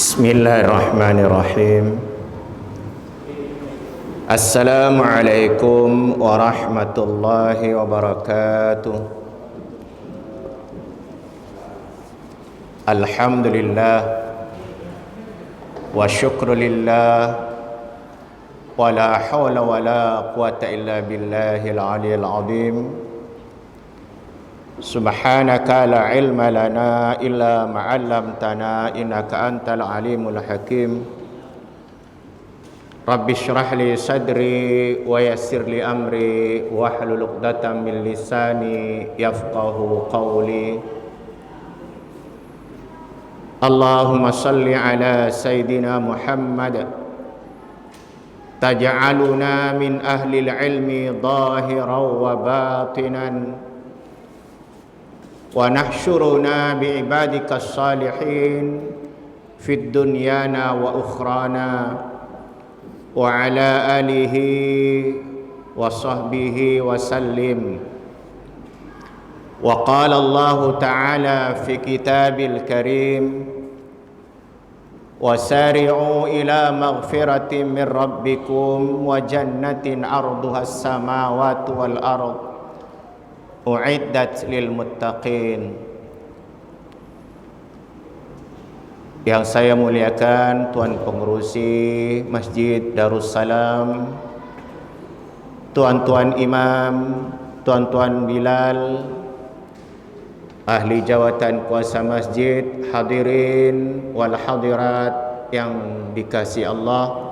Bismillahirrahmanirrahim. Assalamualaikum warahmatullahi wabarakatuh. Alhamdulillah wa syukrulillah wa la hawla wa la quwata illa billahil aliyil azim. Subhanaka la ilma lana illa ma 'allamtana innaka antal alimul hakim. Rabbi shrah li sadri wa yassir li amri wahlul 'uqdatam min lisani yafqahu qawli. Allahumma salli ala sayyidina Muhammad taj'aluna min ahli ilmi zahiran wa batinan wa nahsyuruna bi'ibadika salihin fid dunyana wa ukhrana wa ala alihi wa sahbihi wa sallim. Wa qala Allah ta'ala fi kitabil karim wasari'u ila maghfiratin min rabbikum wa jannatin 'arduha as-samawati wal ardh u'iddat lil muttaqin. Yang saya muliakan Tuan Pengerusi Masjid Darussalam, tuan-tuan imam, tuan-tuan Bilal, ahli jawatan kuasa masjid, hadirin wal hadirat yang dikasihi Allah.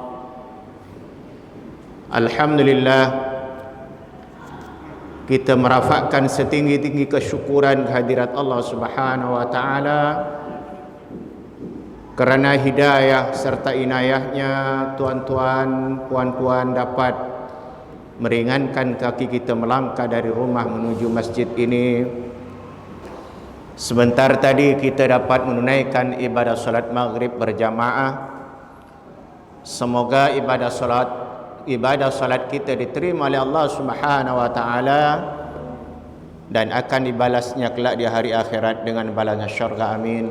Alhamdulillah, kita merafakkan setinggi-tinggi kesyukuran kehadirat Allah Subhanahu wa taala kerana hidayah serta inayahnya tuan-tuan, puan-puan dapat meringankan kaki kita melangkah dari rumah menuju masjid ini. Sebentar tadi kita dapat menunaikan ibadah solat maghrib berjamaah. Semoga ibadah solat kita diterima oleh Allah Subhanahu wa taala dan akan dibalasnya kelak di hari akhirat dengan balasan syurga. Amin.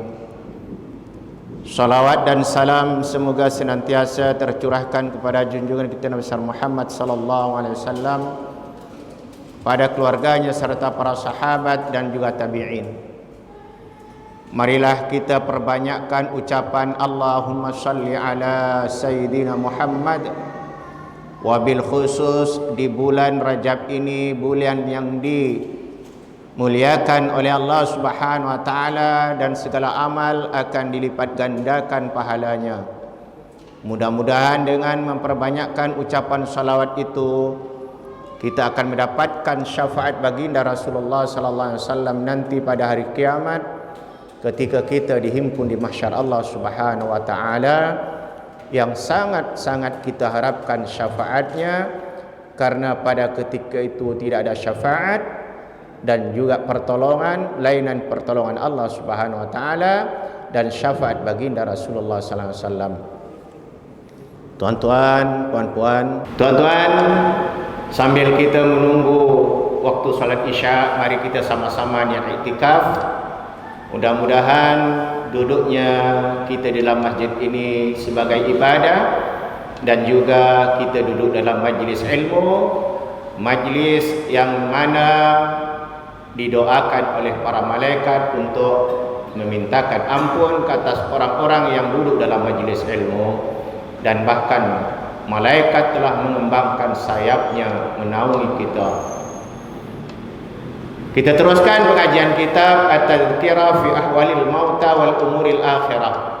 Salawat dan salam semoga senantiasa tercurahkan kepada junjungan kita Nabi besar Muhammad sallallahu alaihi wasallam, pada keluarganya serta para sahabat dan juga tabi'in. Marilah kita perbanyakkan ucapan Allahumma salli ala sayyidina Muhammad. Wabil khusus di bulan Rajab ini, bulan yang dimuliakan oleh Allah Subhanahu wa taala, dan segala amal akan dilipat gandakan pahalanya. Mudah-mudahan dengan memperbanyakkan ucapan salawat itu kita akan mendapatkan syafaat baginda Rasulullah sallallahu alaihi wasallam nanti pada hari kiamat, ketika kita dihimpun di mahsyar Allah Subhanahu wa taala, yang sangat-sangat kita harapkan syafaatnya, karena pada ketika itu tidak ada syafaat dan juga pertolongan lainan pertolongan Allah Subhanahu wa taala dan syafaat baginda Rasulullah sallallahu alaihi wasallam. Tuan-tuan, puan-puan, tuan-tuan, sambil kita menunggu waktu salat Isya, mari kita sama-sama niat iktikaf. Mudah-mudahan duduknya kita dalam masjid ini sebagai ibadah, dan juga kita duduk dalam majlis ilmu, majlis yang mana didoakan oleh para malaikat untuk memintakan ampun ke atas orang-orang yang duduk dalam majlis ilmu, dan bahkan malaikat telah mengembangkan sayapnya menaungi kita. Kita teruskan pengajian kitab At-Tadhkirah fi Ahwalil Mauta wal Umuril Akhirah,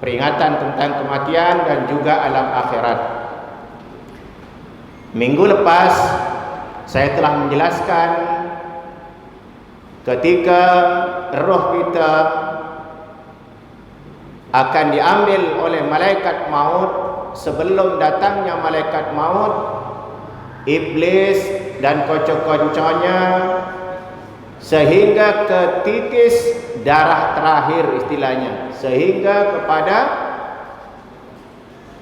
peringatan tentang kematian dan juga alam akhirat. Minggu lepas saya telah menjelaskan ketika roh kita akan diambil oleh malaikat maut, sebelum datangnya malaikat maut, iblis dan kocok-kocoknya sehingga ke titis darah terakhir istilahnya, sehingga kepada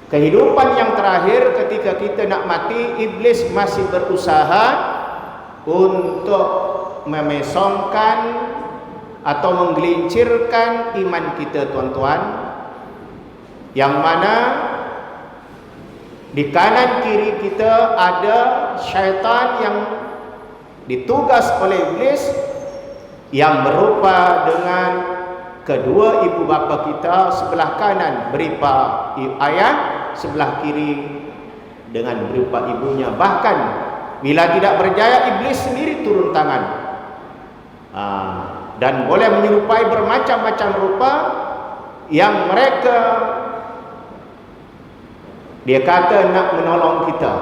kehidupan yang terakhir ketika kita nak mati, iblis masih berusaha untuk memesongkan atau menggelincirkan iman kita, tuan-tuan, yang mana di kanan kiri kita ada syaitan yang ditugas oleh iblis, yang berupa dengan kedua ibu bapa kita, sebelah kanan berupa ayah, sebelah kiri dengan berupa ibunya. Bahkan bila tidak berjaya, iblis sendiri turun tangan, dan boleh menyerupai bermacam-macam rupa yang mereka, dia kata nak menolong kita,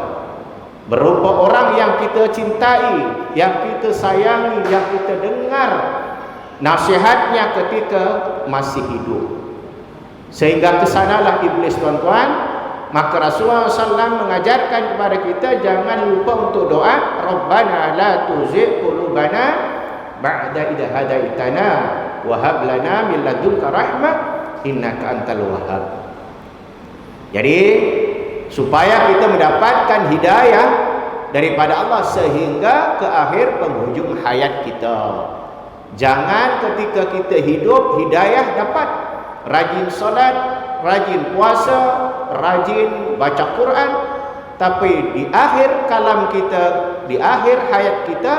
berupa orang yang kita cintai, yang kita sayangi, yang kita dengar nasihatnya ketika masih hidup. Sehingga kesanalah iblis, tuan-tuan. Maka Rasulullah SAW mengajarkan kepada kita jangan lupa untuk doa, Rabbana la tuzigh qulubana ba'da idh hadaitana wa hab lana min ladunka rahmah innaka antal wahhab. Jadi supaya kita mendapatkan hidayah daripada Allah sehingga ke akhir penghujung hayat kita. Jangan ketika kita hidup hidayah dapat, rajin solat, rajin puasa, rajin baca Quran, tapi di akhir kalam kita, di akhir hayat kita,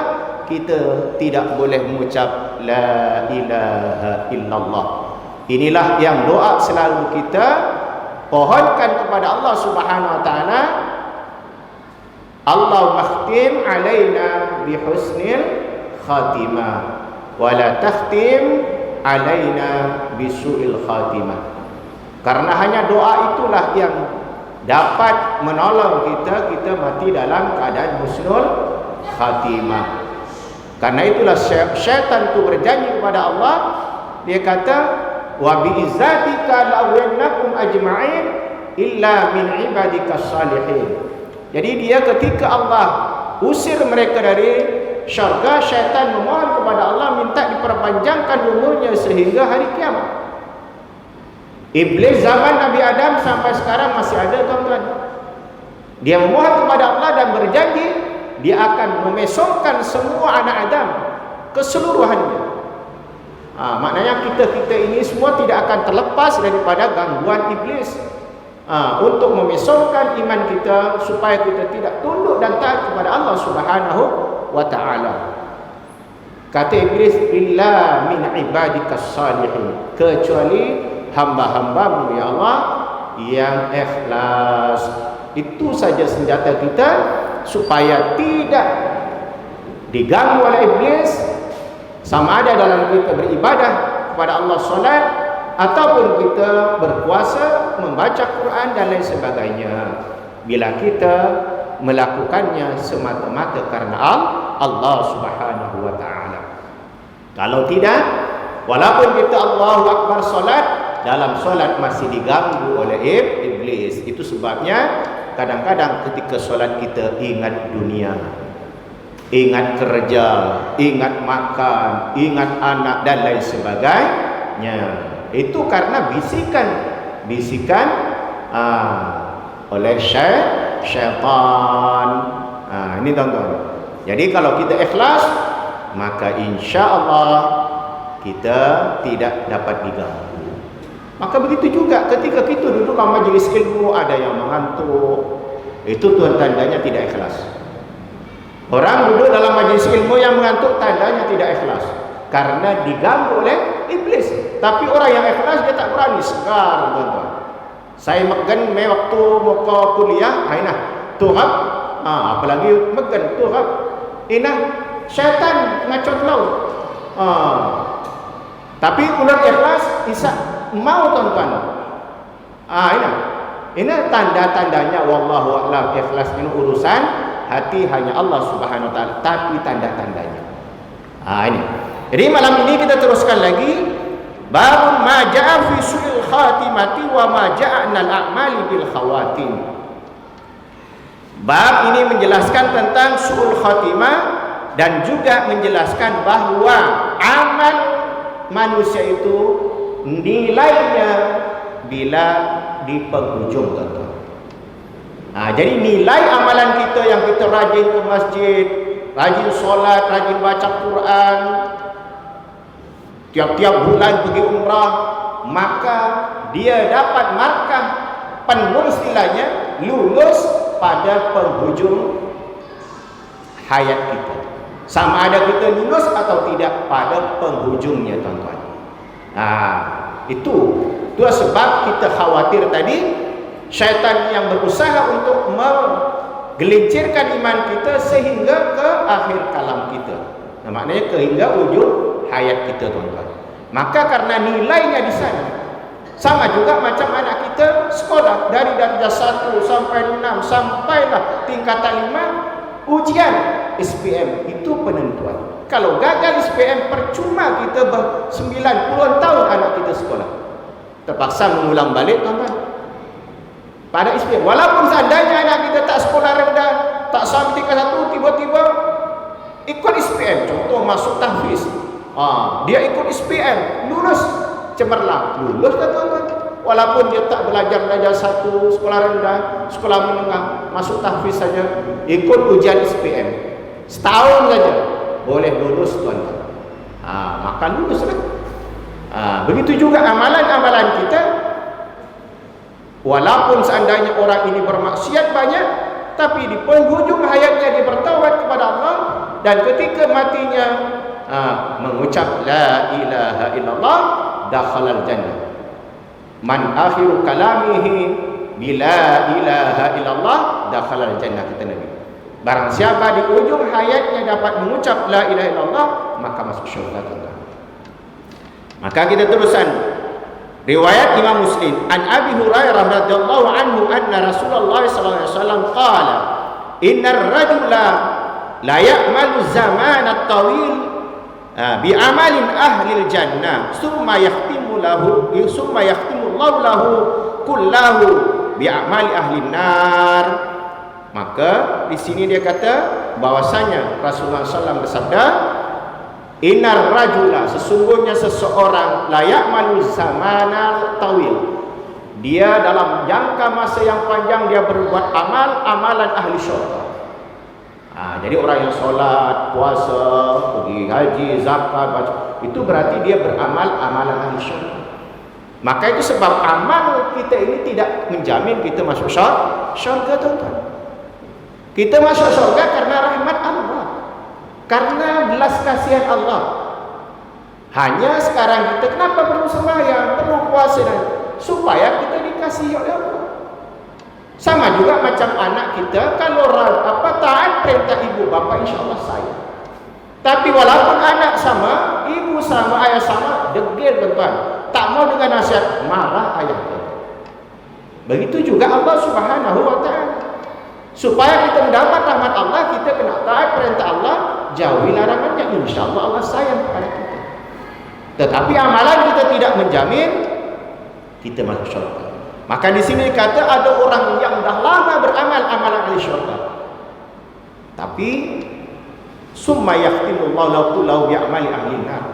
kita tidak boleh mengucap la ilaha illallah. Inilah yang doa selalu kita pohonkan kepada Allah Subhanahu wa taala. Allahumma khtim alaina bihusnil khatimah wa la takhtim alaina bisu'il khatimah. Karena hanya doa itulah yang dapat menolong kita mati dalam keadaan husnul khatimah. Karena itulah syaitan itu berjanji kepada Allah, dia kata wa bi izzatika la'uwannakum ajma'in illa min ibadikas salihin. Jadi dia ketika Allah usir mereka dari syurga, syaitan memohon kepada Allah minta diperpanjangkan umurnya sehingga hari kiamat. Iblis zaman Nabi Adam sampai sekarang masih ada, tuan-tuan. Dia memohon kepada Allah dan berjanji dia akan memesongkan semua anak Adam keseluruhannya. Maknanya kita ini semua tidak akan terlepas daripada gangguan iblis, untuk memesongkan iman kita supaya kita tidak tunduk dan taat kepada Allah Subhanahu wa ta'ala. Kata iblis, illa min ibadikas salihin, kecuali hamba-hambamu ya Allah yang ikhlas. Itu saja senjata kita supaya tidak diganggu oleh iblis, sama ada dalam kita beribadah kepada Allah, solat, ataupun kita berpuasa, membaca Quran dan lain sebagainya. Bila kita melakukannya semata-mata karena Allah Subhanahu wa ta'ala. Kalau tidak, walaupun kita Allahu Akbar solat, dalam solat masih diganggu oleh iblis. Itu sebabnya kadang-kadang ketika solat kita ingat dunia, ingat kerja, ingat makan, ingat anak dan lain sebagainya. Itu karena bisikan oleh syaitan. Ini tuan-tuan. Jadi kalau kita ikhlas, maka insya Allah kita tidak dapat diganggu. Maka begitu juga ketika kita duduk dalam majlis ilmu, ada yang mengantuk, itu tuan tandanya tidak ikhlas. Orang duduk dalam majlis ilmu yang mengantuk, tandanya tidak ikhlas, karena diganggu oleh iblis. Tapi orang yang ikhlas dia tak berani, segar, tuan-tuan. Saya megen waktu muka kuliah, tuhab, apalagi megen tuhab, syaitan ngacot laut. Tapi ular ikhlas isa mau, tuan-tuan. Ini tanda-tandanya wallahu a'lam. Ikhlas ini urusan hati, hanya Allah Subhanahu wa taala, tapi tanda-tandanya. Ini. Jadi malam ini kita teruskan lagi bab ma ja'a fi su'il khatimati wa ma ja'a al a'mali bil khawatim. Bab ini menjelaskan tentang su'ul khatimah dan juga menjelaskan bahawa amal manusia itu nilainya bila di penghujung, tuan-tuan. Jadi nilai amalan kita yang kita rajin ke masjid, rajin solat, rajin baca Quran, tiap-tiap bulan pergi umrah, maka dia dapat markah penuh, istilahnya lulus pada penghujung hayat kita. Sama ada kita lulus atau tidak pada penghujungnya, tuan-tuan. Itu sebab kita khawatir tadi syaitan yang berusaha untuk menggelincirkan iman kita sehingga ke akhir kalam kita. Maknanya hingga ujung hayat kita, tuan-tuan. Maka karena nilainya di sana, sama juga macam anak kita sekolah dari darjah 1 sampai 6 sampailah tingkatan 5, ujian SPM itu penentuan. Kalau gagal SPM, percuma kita 90 tahun anak kita sekolah, terpaksa mengulang balik, tuan-tuan, pada SPM. Walaupun seandainya anak kita tak sekolah rendah, tak sampai tingkat 1, tiba-tiba ikut SPM, contoh masuk tahfiz, dia ikut SPM, lulus cemerlang, lulus kan, tuan-tuan. Walaupun dia tak belajar 1, sekolah rendah, sekolah menengah, masuk tahfiz saja, ikut ujian SPM setahun saja, boleh lulus, tuan-tuan. Maka lulus kan. Begitu juga amalan-amalan kita. Walaupun seandainya orang ini bermaksiat banyak, tapi di penghujung hayatnya dia bertaubat kepada Allah, dan ketika matinya mengucap la ilaha illallah, dakhalal jannah. Man akhiru kalamihi bila ilaha illallah dakhalal jannah, kata Nabi. Barang siapa di ujung hayatnya dapat mengucap la ilaha illallah, maka masuk syurga, tuan-tuan. Maka kita teruskan riwayat Imam Muslim, an Abi Hurairah radhiyallahu anhu anna Rasulullah sallallahu alaihi wasallam qala innar rajula la ya'malu zaman at-tawil bi amalin ahli al-jannah summa yahtimu Allah lahu kullahu bi amali ahli an-nar. Maka di sini dia kata bahwasanya Rasulullah SAW bersabda, innar rajula, sesungguhnya seseorang, la ya'malu zamanal tawil, dia dalam jangka masa yang panjang dia berbuat amalan ahli syurga. Jadi orang yang solat, puasa, pergi haji, zakat, itu berarti dia beramal amalan ahli syurga. Maka itu sebab amal kita ini tidak menjamin kita masuk syurga, tuan-tuan. Kita masuk syurga karena rahmat Allah, karena belas kasihan Allah. Hanya sekarang kita kenapa perlu sembahyang, perlu puasa, supaya kita dikasihi oleh Allah. Sama juga macam anak kita, kalau taat perintah ibu bapa, insya Allah sayang. Tapi walaupun anak sama, ibu sama, ayah sama, degil, tuan-tuan, tak mau dengan nasihat, marah ayah kita. Begitu juga Allah Subhanahu wa ta'ala. Supaya kita mendapat rahmat Allah, kita kena taat perintah Allah, jauhi larangannya, insya Allah Allah sayang kepada kita. Tetapi amalan kita tidak menjamin kita masuk syurga. Maka di sini kata ada orang yang dah lama beramal amalan ahli syurga, tapi summa yahtimullahu lahu bi'amali ahli nar.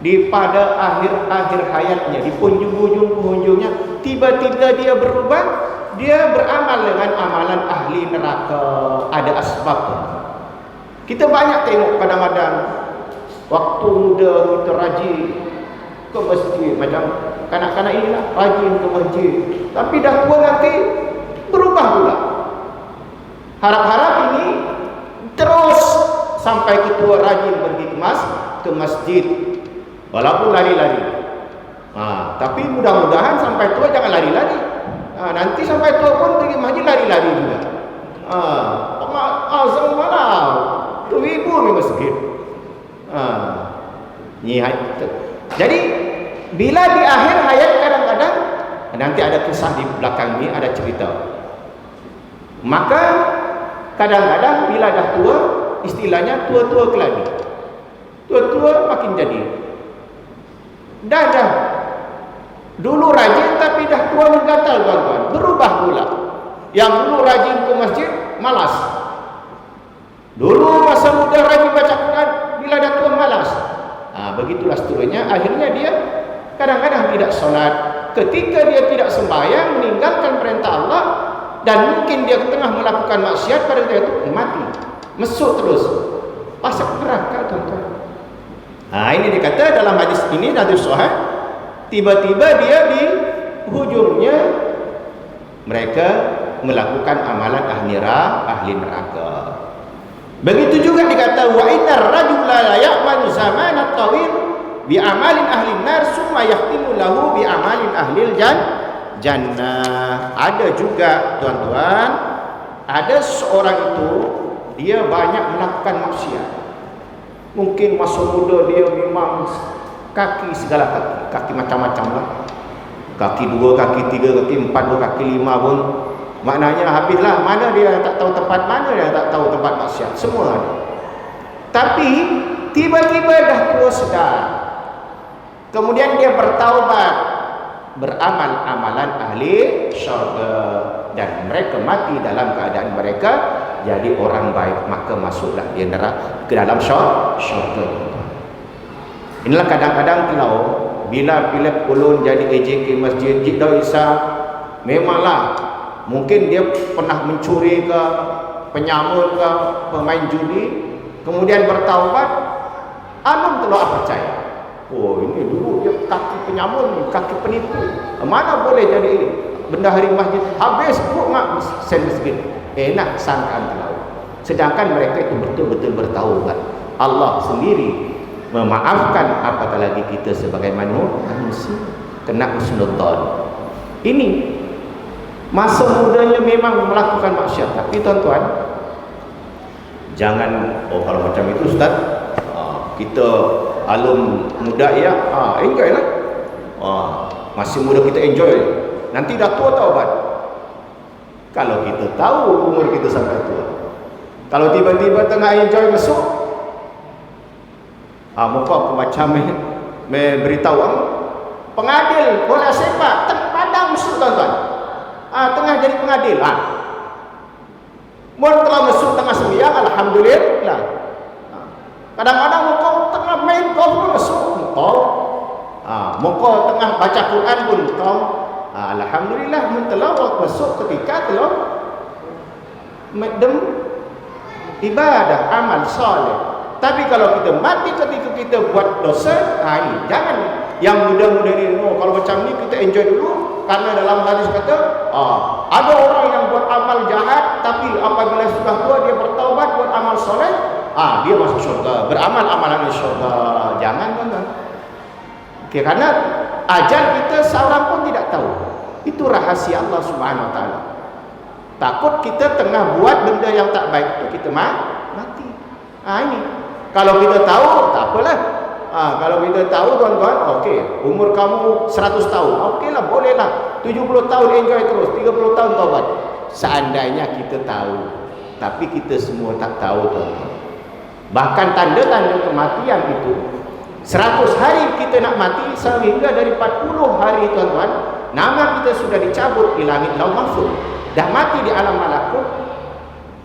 Di pada akhir hayatnya, di penghujungnya, tiba-tiba dia berubah, dia beramal dengan amalan ahli neraka. Ada asbab. Kita banyak tengok kadang-kadang waktu muda kita rajin ke masjid, macam kanak-kanak ini lah, rajin ke masjid, tapi dah tua nanti berubah pula. Harap-harap ini terus sampai ketua rajin pergi ke masjid, walaupun lari-lari. Tapi mudah-mudahan sampai tua jangan lari-lari. Nanti sampai tua pun pergi masjid lari-lari juga. Azam malam tu ibu di masjid. Jadi bila di akhir hayat kadang-kadang nanti ada kisah di belakang ini, ada cerita. Maka kadang-kadang bila dah tua, istilahnya tua-tua keladi, tua-tua makin jadi. Dah dulu rajin tapi dah tua menggatal, tuan-tuan, berubah pula. Yang dulu rajin ke masjid malas. Dulu masa muda rajin baca Quran, bila dah tua malas. Begitulah seterusnya. Akhirnya dia kadang-kadang tidak solat. Ketika dia tidak sembahyang, meninggalkan perintah Allah, dan mungkin dia tengah melakukan maksiat, pada ketika itu mati, mesuk terus, masuk neraka, tuan-tuan. Ini dikata dalam hadis ini, hadis sahih, tiba-tiba dia di hujungnya mereka melakukan amalan ahli neraka. Begitu juga dikata wa innar rajula la ya'malu zamanat tawil bi amalin ahli nar summa yahtimu lahu bi amalin ahli jannah. Ada juga tuan-tuan, ada seorang itu dia banyak melakukan maksiat. Mungkin masa muda dia memang kaki segala kaki macam-macam lah. Kaki 2, kaki 3, kaki 4, kaki 5 pun. Maknanya habislah. Mana dia tak tahu tempat, mana dia tak tahu tempat maksiat, semua ada. Tapi tiba-tiba dah tua sedar, kemudian dia bertaubat, beramal amalan ahli syurga, dan mereka mati dalam keadaan mereka jadi orang baik, maka masuklah dia neraka ke dalam syurga. Inilah kadang-kadang kalau bila ulun jadi AJK masjid Jiddah Isa, memanglah mungkin dia pernah mencuri ke, penyamun ke, pemain judi, kemudian bertaubat, anum telah percaya. Oh, ini dulu dia kaki penyamun, kaki penipu. Mana boleh jadi ini? Benda hari masjid habis buruk mak sen masjid. Enak sangkaan telah. Sedangkan mereka itu betul-betul bertaubat. Allah sendiri memaafkan, apatah lagi kita sebagai manusia kena husnudzon. Ini masa mudanya memang melakukan maksiat, tapi tuan-tuan jangan kalau macam itu Ustaz, kita alum muda ya, enjoy lah. Masih muda kita enjoy, nanti dah tua taubat. Kalau kita tahu umur kita sampai tua, kalau tiba-tiba tengah enjoy masuk, muka aku macam beritahu pengadil bola sepak terpadam masuk tuan-tuan. Tengah jadi pengadil. Mun telah masuk tengah sembahyang, alhamdulillah. Kadang-kadang muka tengah main golf pun masuk muka. Muka tengah baca Quran pun muka. Alhamdulillah, mun telah masuk ketika telah medem ibadah amal soleh. Tapi kalau kita mati ketika kita buat dosa, ini jangan. Yang muda-muda ni, kalau macam ni kita enjoy dulu. Karena dalam hadis kata, ada orang yang buat amal jahat, tapi apabila sudah tua dia bertaubat buat amal soleh, dia masuk syurga, beramal amalan syurga. Jangan tuan-tuan. Okay, karena ajal kita seorang pun tidak tahu. Itu rahasia Allah Subhanahu Wa Taala. Takut kita tengah buat benda yang tak baik itu kita mati. Ini kalau kita tahu tak apalah. Kalau kita tahu tuan-tuan, okey, umur kamu 100 tahun, okeylah, bolehlah 70 tahun enjoy terus, 30 tahun taubat. Seandainya kita tahu, tapi kita semua tak tahu tuan-tuan. Bahkan tanda-tanda kematian itu 100 hari kita nak mati, sehingga dari 40 hari tuan-tuan, nama kita sudah dicabut di langit lauh mahfuz, dah mati di alam malakut,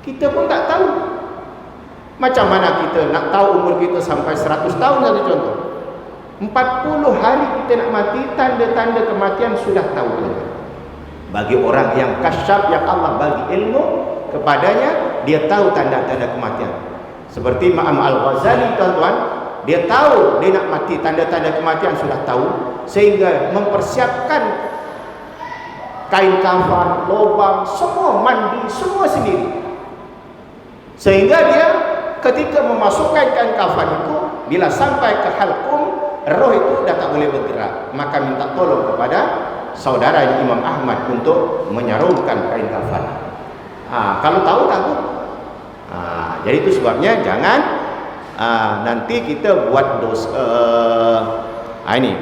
kita pun tak tahu. Macam mana kita nak tahu umur kita sampai 100 tahun? Satu contoh, 40 hari kita nak mati, tanda-tanda kematian sudah tahu. Bagi orang yang kasyaf, yang Allah bagi ilmu kepadanya, dia tahu tanda-tanda kematian. Seperti Imam Al-Ghazali tuan-tuan, dia tahu dia nak mati, tanda-tanda kematian sudah tahu, sehingga mempersiapkan kain kafan, lubang, semua mandi, semua sendiri. Sehingga dia ketika memasukkan kain kafan itu, bila sampai ke halqum, roh itu dah tak boleh bergerak, maka minta tolong kepada saudara Imam Ahmad untuk menyarungkan kain kafan. Kalau tahu takut. Jadi itu sebabnya jangan nanti kita buat dosa. Ini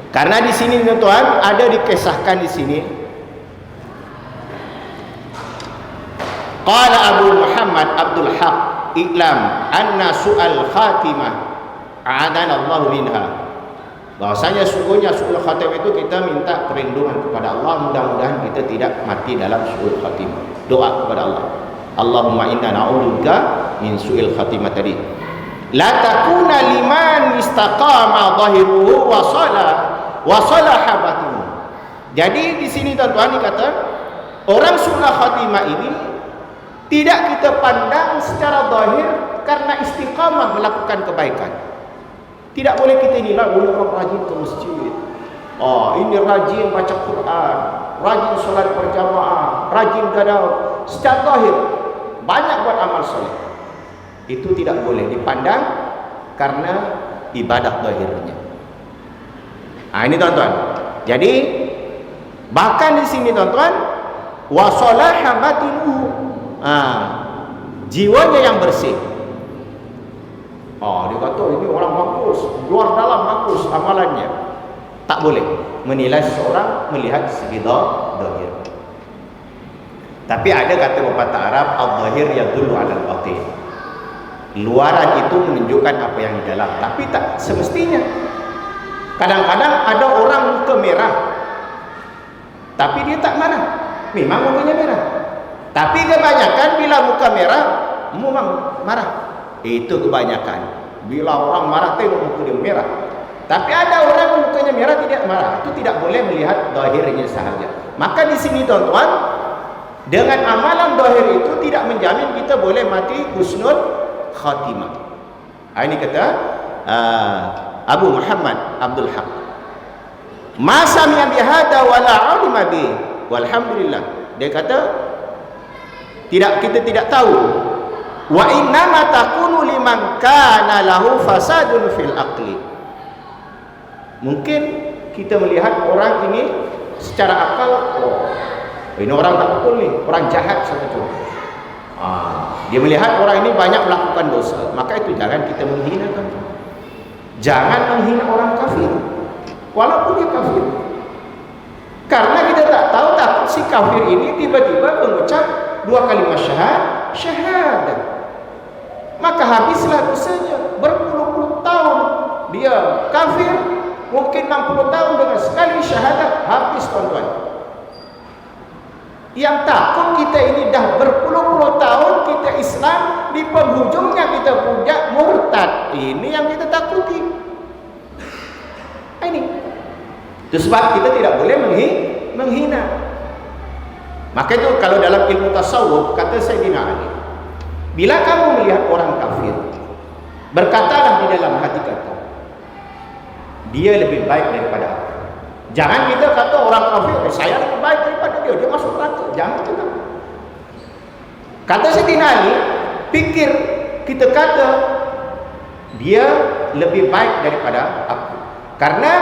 karena di sini tuan-tuan ada dikisahkan di sini. Qala Abu Muhammad Abdul Haq Iklam anna su'al khatimah a'adana Allah minha. Bahwasanya sungguhnya su'ul khatimah itu kita minta perlindungan kepada Allah, mudah-mudahan kita tidak mati dalam su'ul khatimah. Doa kepada Allah, Allahumma inna na'udzubika min su'il khatimah tadi. La takuna liman istaqama zahiruhu wa salaha batinuhu. Jadi di sini tuan-tuan dikata orang su'ul khatimah ini tidak kita pandang secara zahir karena istiqamah melakukan kebaikan. Tidak boleh kita nilai orang rajin ke masjid, Oh, ini rajin baca Quran, rajin solat berjamaah, rajin gadau. Secara zahir banyak buat amal soleh. Itu tidak boleh dipandang karena ibadah zahirnya. Ini tuan-tuan. Jadi bahkan di sini tuan-tuan, wa salaha batinuhu. Jiwanya yang bersih. Dia kata ini orang bagus, luar dalam bagus amalannya. Tak boleh menilai seseorang melihat segi zahir. Tapi ada kata pepatah Arab, al-zahir yadullu 'ala al-batin. Luaran itu menunjukkan apa yang di dalam, tapi tak semestinya. Kadang-kadang ada orang muka merah, tapi dia tak marah. Memang mukanya merah. Tapi kebanyakan bila muka merah, memang marah. Itu kebanyakan. Bila orang marah tengok muka dia merah. Tapi ada orang mukanya merah tidak marah. Itu tidak boleh melihat zahirnya sahaja. Maka di sini tuan-tuan, dengan amalan zahir itu tidak menjamin kita boleh mati husnul khatimah. Ini kata Abu Muhammad Abdul Haq. Ma sami'a bihada wala 'alima bi. Walhamdulillah. Dia kata kita tidak tahu. Wa innama takunu liman kana lahu fasadun fil aqli. Mungkin kita melihat orang ini secara akal, ini orang tak betul nih, orang jahat sebetulnya. Dia melihat orang ini banyak melakukan dosa, maka itu jangan kita menghinakan. Jangan menghina orang kafir, walaupun dia kafir. Karena kita tak tahu, takut si kafir ini tiba-tiba mengucap 2 kalimat syahadat. Maka habislah dosanya. Berpuluh-puluh tahun dia kafir, mungkin 60 tahun dengan sekali syahadat habis tuan-tuan. Yang takut kita ini dah berpuluh-puluh tahun kita Islam, di penghujungnya kita puja murtad. Ini yang kita takuti. Ini. Itu sebab kita tidak boleh menghina. Maka itu kalau dalam ilmu tasawuf kata Sayyidina Ali, bila kamu melihat orang kafir, berkatalah di dalam hati kata, dia lebih baik daripada aku. Jangan kita kata orang kafir, saya lebih baik daripada dia masuk neraka. Jangan kita. Kata Sayyidina Ali, pikir kita kata dia lebih baik daripada aku. Karena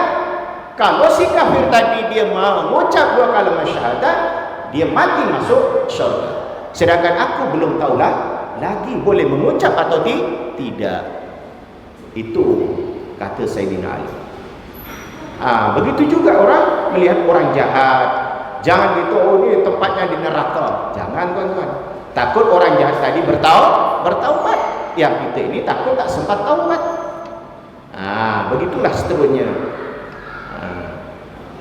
kalau si kafir tadi dia mengucap 2 kalimat syahadat, dia mati masuk syurga. Sedangkan aku belum tahulah lagi boleh mengucap atau tidak. Itu kata Sayyidina Ali. Begitu juga orang melihat orang jahat. Jangan gitu, ini tempatnya di neraka. Jangan tuan-tuan. Takut orang jahat tadi bertaubat. Yang kita ini takut tak sempat taubat. Begitulah seterusnya.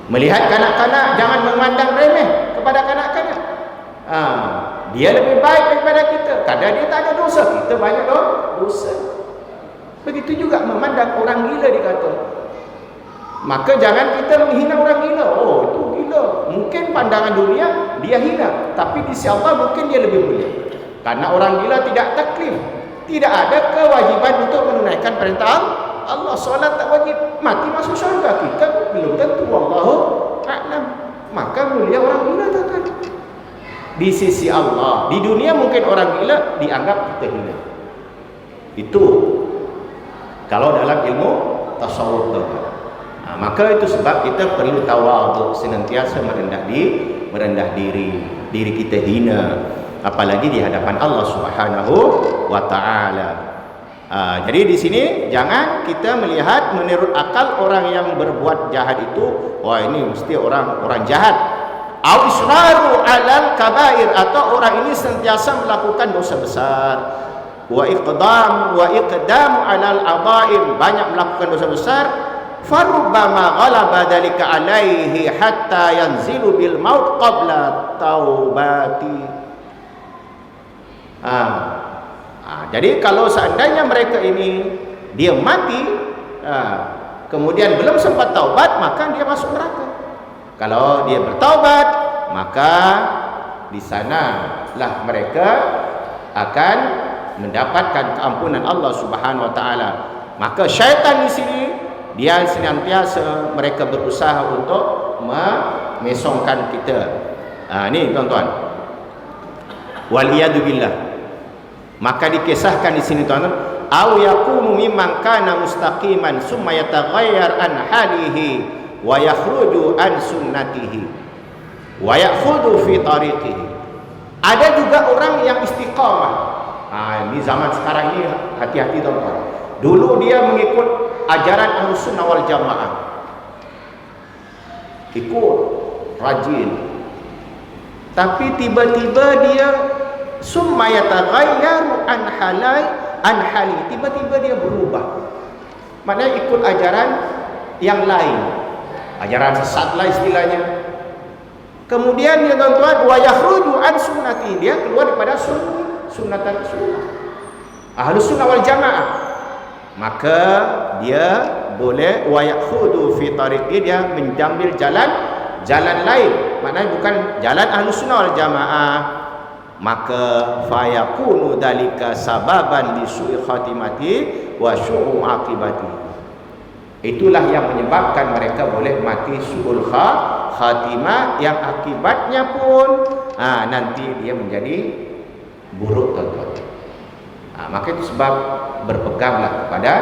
Melihat kanak-kanak, jangan memandang remeh kepada kanak-kanak. Dia lebih baik daripada kita. Kadang dia tak ada dosa, kita banyak dosa. Begitu juga memandang orang gila dikata. Maka jangan kita menghina orang gila. Itu gila. Mungkin pandangan dunia dia hina, tapi di sisi Allah mungkin dia lebih mulia. Karena orang gila tidak taklif, tidak ada kewajiban untuk menunaikan perintah Allah. Solat tak wajib, mati masuk syurga. Kita belum tentu, wallahu a'lam. Maka mulia orang gila tuan-tuan di sisi Allah. Di dunia mungkin orang gila dianggap kita hina. Itu kalau dalam ilmu tasawuf tuan-tuan. Maka itu sebab kita perlu tawadhu, senantiasa merendah diri. Diri kita hina, apalagi di hadapan Allah Subhanahu wa taala. Jadi di sini jangan kita melihat menurut akal orang yang berbuat jahat itu, wah ini mesti orang jahat. Au israru 'alal kabair, atau orang ini sentiasa melakukan dosa besar. Wa iqdamu 'alal 'adhaim, banyak melakukan dosa besar. Farubbama ghalaba dzalika 'alaihi hatta yanzilu bil maut qabla taubati. Jadi kalau seandainya mereka ini dia mati, kemudian belum sempat taubat, maka dia masuk neraka. Kalau dia bertaubat, maka di sanalah mereka akan mendapatkan keampunan Allah Subhanahu wa taala. Maka syaitan di sini Dia senantiasa mereka berusaha untuk memesongkan kita. Ni tuan-tuan. Waliyadu billah. Maka dikisahkan di sini tuan-tuan, au yakunu mimman kana mustaqiman summa yataghayyar an halihi wa yakhruju an sunnatihi wa ya'khudhu fi tariqihi. Ada juga orang yang istiqamah. Ini zaman sekarang ini hati-hati tuan-tuan. Dulu dia mengikut ajaran Ahlussunnah wal Jamaah. Ikut, rajin. Tapi tiba-tiba dia summa yataghayyaru an hali. Tiba-tiba dia berubah. Maknanya ikut ajaran yang lain. Ajaran sesat lah istilahnya. Kemudian dia tuan-tuan wa yakhruju an sunnati, dia keluar daripada sunnah. Ahlussunnah wal Jamaah. Maka dia boleh wa yakhudhu fi tariqi, dia mengambil jalan lain, maknanya bukan jalan Ahlussunnah wal Jamaah. Maka fayakunu dalika sababan li su'i khatimati wa syu'u aqibati. Itulah yang menyebabkan mereka boleh mati su'ul khatimah, yang akibatnya pun nanti dia menjadi buruk tuan-tuan. Maka itu sebab berpeganglah kepada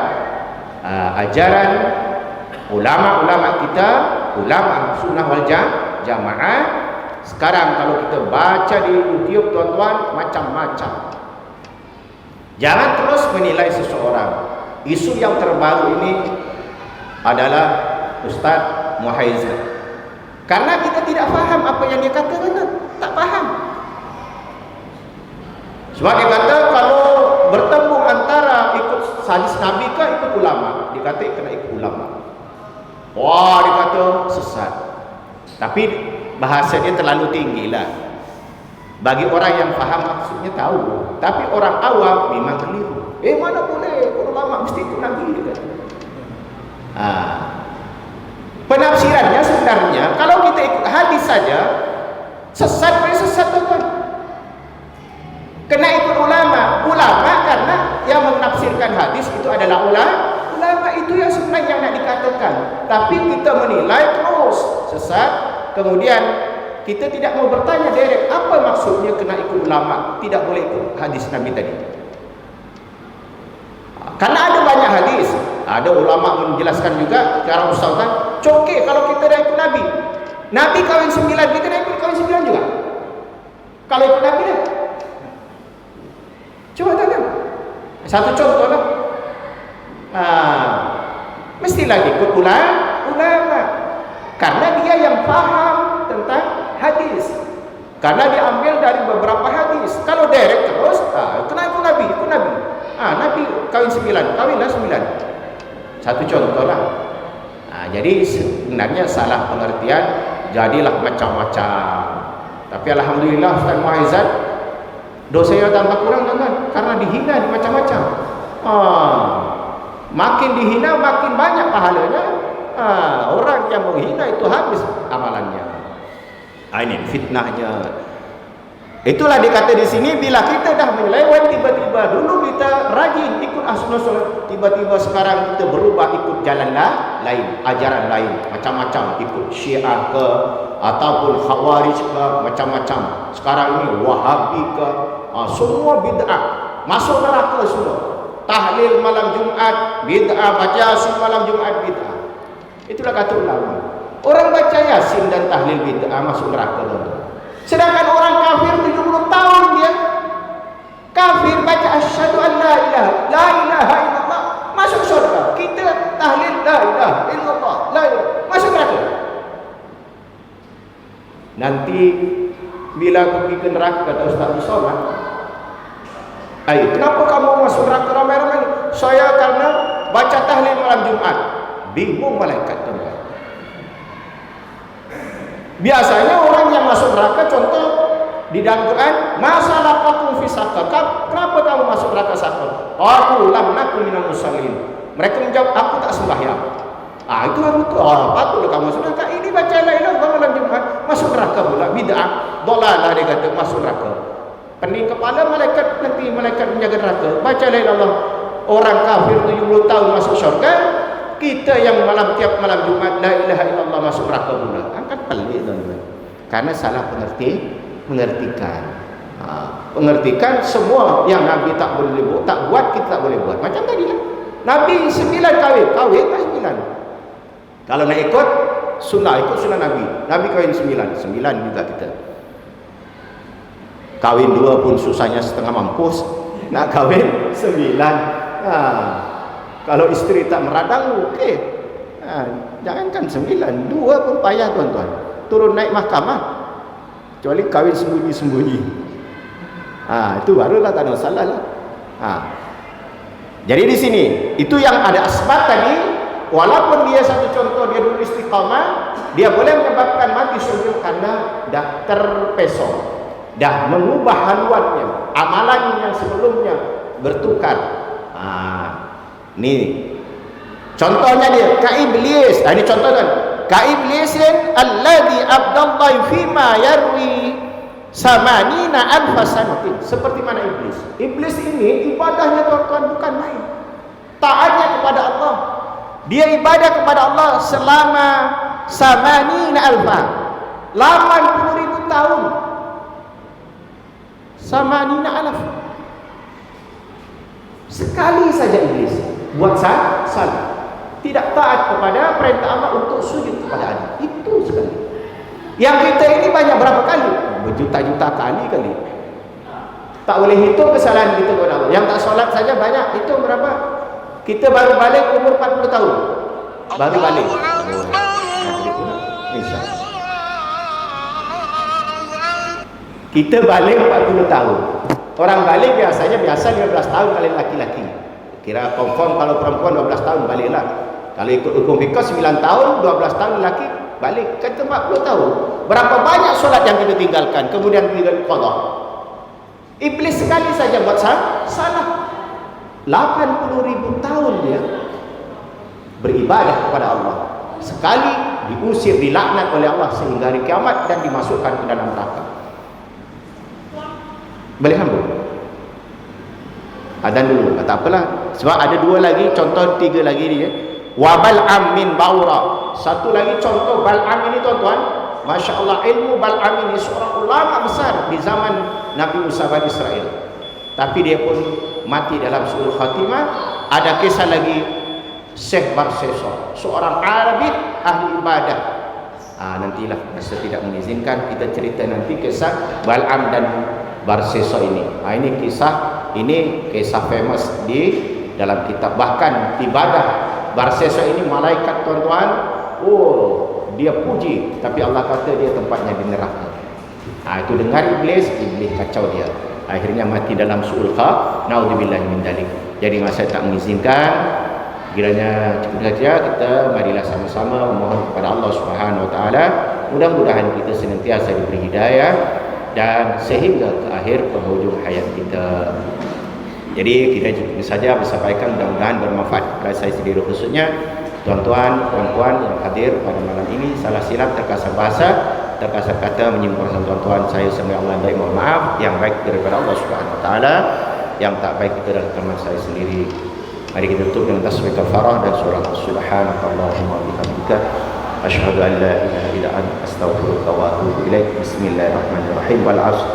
ajaran ulama-ulama kita, ulama sunnah wal jamaah. Sekarang kalau kita baca di YouTube tuan-tuan, macam-macam. Jangan terus menilai seseorang. Isu yang terbaru ini adalah Ustaz Muhaizir. Karena kita tidak faham apa yang dia katakan, tak faham. Sebab dia kata kalau bertemu antara ikut hadis Nabi ke ikut ulama, dia kata kena ikut ulama. Wah, dia kata sesat. Tapi bahasa dia terlalu tinggi lah. Bagi orang yang faham maksudnya tahu. Tapi orang awam memang keliru. Mana boleh ulama mesti ikut Nabi, dia kata. Penafsirannya sebenarnya kalau kita ikut hadis saja sesat, boleh sesat tuan-tuan. Kena ikut ulama karena yang menafsirkan hadis itu adalah ulama, itu yang sebenarnya yang nak dikatakan. Tapi kita menilai terus sesat, kemudian kita tidak mau bertanya direct apa maksudnya kena ikut ulama, tidak boleh ikut hadis Nabi tadi. Karena ada banyak hadis, ada ulama menjelaskan juga cara ustazan, cokek kalau kita dah ikut Nabi. Nabi kahwin 9, kita dah ikut kahwin 9 juga. Kalau ikut Nabi dah. Coba tanya. Satu contoh lah. Mestilah ikut ulama. Karena dia yang faham tentang hadis. Karena dia ambil dari beberapa hadis. Kalau direct terus, kena ikut Nabi, Nabi kahwin 9, kahwinlah 9. Satu contoh lah. Jadi sebenarnya salah pengertian, jadilah macam-macam. Tapi alhamdulillah Ustaz Muhaizat, dosanya tambah kurang kan? Karena dihina di macam-macam. Makin dihina makin banyak pahalanya. Orang yang menghina itu habis amalannya. Ini fitnahnya. Itulah dikata di sini, bila kita dah melewat tiba-tiba, dulu kita rajin ikut Ahlussunnah, tiba-tiba sekarang kita berubah ikut jalan lain, ajaran lain, macam-macam, ikut Syiah ke ataupun Khawarij ke, macam-macam. Sekarang ini Wahabi ke, semua bid'ah, masuk neraka semua. Tahlil malam Jumaat bid'ah, baca Yasin malam Jumaat bid'ah. Itulah kata ulama. Orang baca Yasin dan tahlil bid'ah masuk neraka tuan-tuan. Sedangkan orang kafir 70 tahun dia kafir baca asyhadu an la ilaha illallah masuk surga. Kita tahlil la ilaha illallah, masuk neraka. Nanti bila pergi ke neraka, kata Ustaz Somad, kenapa kamu masuk neraka ramai-ramai? Saya karena baca tahlil malam Jumaat. Bingung malaikat tuan-tuan. Biasanya orang yang masuk neraka, contoh di dalam Quran, masalah kakum fi saqar. Kenapa kamu masuk neraka saqar? Qalu lam nakum minal musallin. Mereka menjawab, aku tak sembahyang. Itu harus patutlah kamu masuk neraka. Ini baca la ilaha illallah malam Jumaat, masuk neraka pula. Bid'ah, dolalah dia kata, masuk neraka. Pening kepala malaikat, nanti malaikat menjaga neraka. Baca la ilaha illallah. Orang kafir 70 tahun masuk syurga, kita yang tiap malam Jumat la ilaha illallah masuk neraka pula. Kan pelik tuan-tuan. Karena salah pengertikan. Pengertikan semua yang Nabi tak buat, kita tak boleh buat. Macam tadi lah. Nabi 9 kahwin tak 9. Kalau nak ikut sunnah Nabi. Nabi kahwin 9 juga kita. Kahwin 2 pun susahnya setengah mampus. Nak kahwin 9. Kalau isteri tak meradang, okey. Jangankan 9, 2 pun payah tuan-tuan. Turun naik mahkamah. Kecuali kahwin sembunyi-sembunyi. Itu barulah tak ada masalah lah. Jadi di sini itu yang ada asbab tadi, walaupun dia satu contoh dia dulu istiqamah, dia boleh menyebabkan mati syurga karena dah terpesong, dah mengubah haluannya, amalan yang sebelumnya bertukar. Ni contohnya dia ka iblis. Ini contoh kan, ka iblisin alladhi abdallahi fima yarwi samanina alfasanatin. Seperti mana iblis? Iblis ini ibadahnya tuan-tuan bukan main. Taatnya kepada Allah. Dia ibadah kepada Allah selama samanina alfa, 80.000 tahun. Samanina alf. Sekali saja iblis buat salah. Tidak taat kepada perintah Allah untuk sujud kepada Adam. Itu sekali. Yang kita ini banyak berapa kali? Berjuta-juta kali. Tak boleh hitung kesalahan kita kepada Allah. Yang tak solat saja banyak. Hitung berapa? Kita baru balik umur 40 tahun. Baru balik. Kita balik 40 tahun. Orang balik biasa 15 tahun kali laki-laki. Kira confirm kalau perempuan 12 tahun baliklah. Kalau ikut hukum fikih 9 tahun, 12 tahun lelaki balik. Kata 40 tahun. Berapa banyak solat yang kita tinggalkan, kemudian kita qada. Iblis sekali saja buat salah. 80.000 tahun dia beribadah kepada Allah. Sekali diusir, dilaknat oleh Allah sehingga hari kiamat dan dimasukkan ke dalam neraka. Boleh sambung? Adan dulu, tak apalah. Sebab ada 2 lagi, contoh 3 lagi dia. Wa Bal'am min Ba'ura. Satu lagi contoh Bal'am ini tuan-tuan. Masya Allah, ilmu Bal'am ini seorang ulama besar di zaman Nabi Musa bin Israel. Tapi dia pun mati dalam su'ul khatimah. Ada kisah lagi Syekh Barsesa, seorang abid ahli ibadah. Nantilah masa tidak mengizinkan kita cerita nanti kisah Bal'am dan Barsesa ini. Ini kisah famous di dalam kitab. Bahkan ibadah Barsesa ini malaikat tuan-tuan, dia puji, tapi Allah kata dia tempatnya di neraka. Itu dengar iblis kacau dia. Akhirnya mati dalam su'ul kha. Naudzubillahi min dzalik. Jadi masa tak mengizinkan, kiranya cukup saja kita marilah sama-sama memohon kepada Allah Subhanahu wa taala, mudah-mudahan kita senantiasa diberi hidayah dan sehingga ke akhir penghujung hayat kita. Jadi kita cukup saja bersampaikan, mudah-mudahan bermanfaat kepada saya sendiri khususnya. Tuan-tuan, puan-puan yang hadir pada malam ini, salah silap, terkasar bahasa, terkasar kata menyinggung tuan-tuan, saya semua Allah baik, mohon maaf. Yang baik daripada Allah Subhanahu wa taala, yang tak baik itu adalah teman saya sendiri. Mari kita tutup dengan tasbih kafarah dan surah Subhanakallahumma wa bihamdika asyhadu an la ilaha illa anta astaghfiruka wa atubu ilaik. Bismillahirrahmanirrahim. Wal 'ashr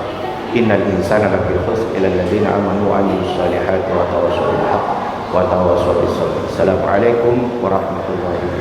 innal insana lafi khusr illa alladziina aamanu wa 'amilus shalihati wa tawassaw bil haqq wa tawassaw bis sabr. Assalamualaikum warahmatullahi wabarakatuh.